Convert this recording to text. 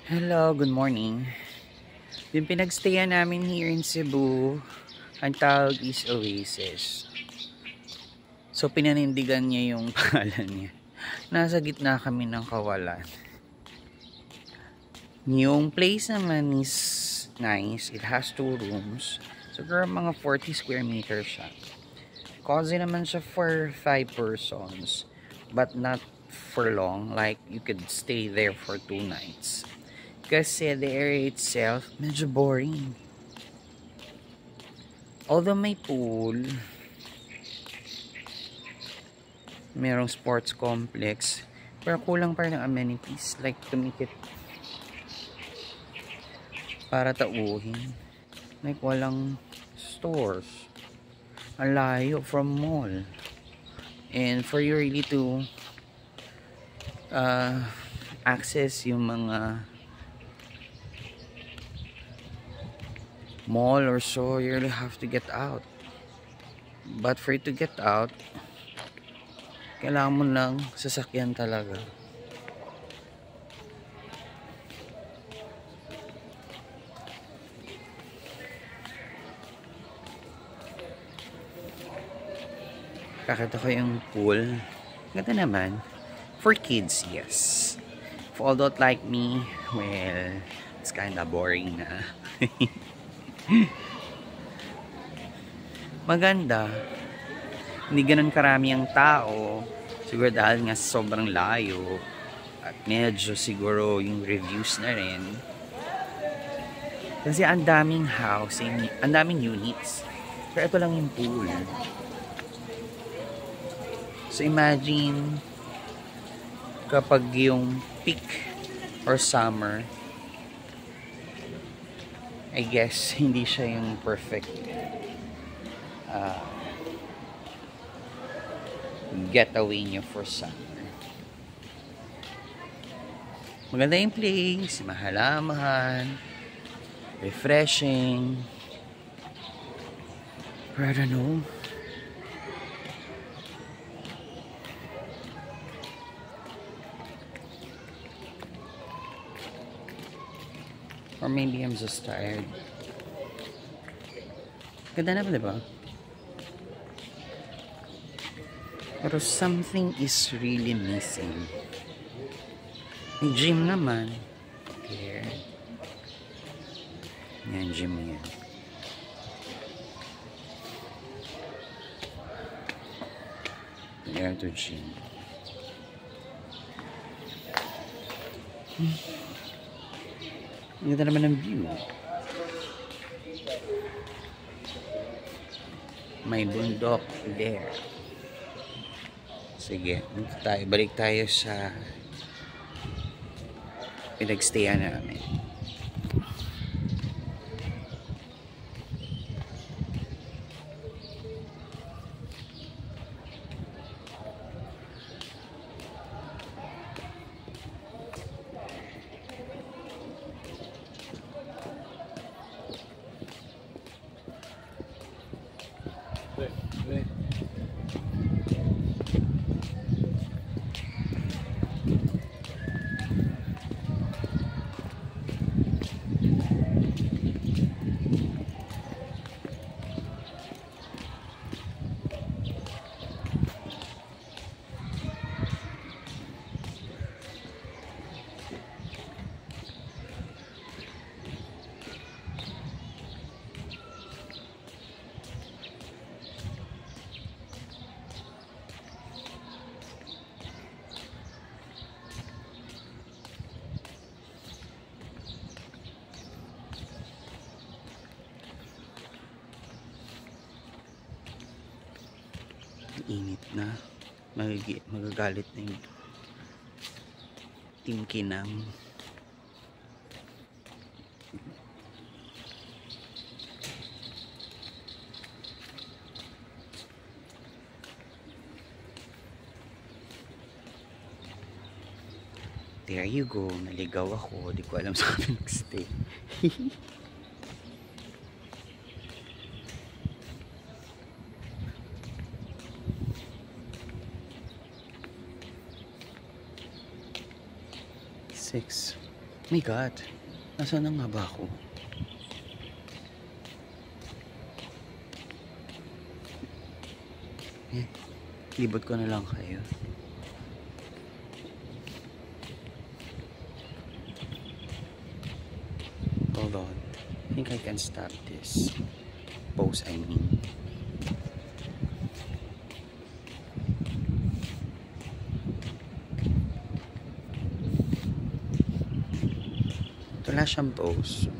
Hello, good morning. Yung pinagstayan namin here in Cebu, ang tawag is Oasis. So pinanindigan niya yung pangalan niya. Nasa gitna kami ng kawalan. Yung place naman is nice. It has 2 rooms. Siguro mga 40 square meters siya. Cozy naman siya for 5 persons. But not for long. Like you could stay there for 2 nights. Kasi the area itself, medyo boring. Although may pool, merong sports complex, pero kulang pa rin ng amenities. Like, tumikit para tauhin. Like, walang stores. Ang layo from mall. And for you really to access yung mga mall or so, you really have to get out. But for you to get out, kailangan mo ng sasakyan talaga. Kakita ko yung pool. Ganda naman. For kids, yes. For adult like me, well, it's kinda boring na. Maganda. Hindi ganun karami ang tao. Siguro dahil nga sobrang layo. At medyo siguro yung reviews na rin. Kasi ang daming housing, ang daming units. Pero ito lang yung pool. So imagine kapag yung peak or summer, I guess hindi siya yung perfect getaway nyo for summer. Maganda yung place, mahalamahan, refreshing. But I don't know. Or maybe I'm just tired. Ganda naman, diba? Pero something is really missing. May gym naman. Here. Yan, gym yan. Yan to gym. Ang ganda naman ng view. May bundok there. Sige, balik tayo sa pinagstayan namin. Init na. Magagalit na yung Team Kinang. There you go. Naligaw ako. Di ko alam sa kami nagstay. My God. Nasaan na nga ba ako? Libot ko na lang kayo. Hold on. I think I can stop this. Pose, I mean. Wala siyang pose.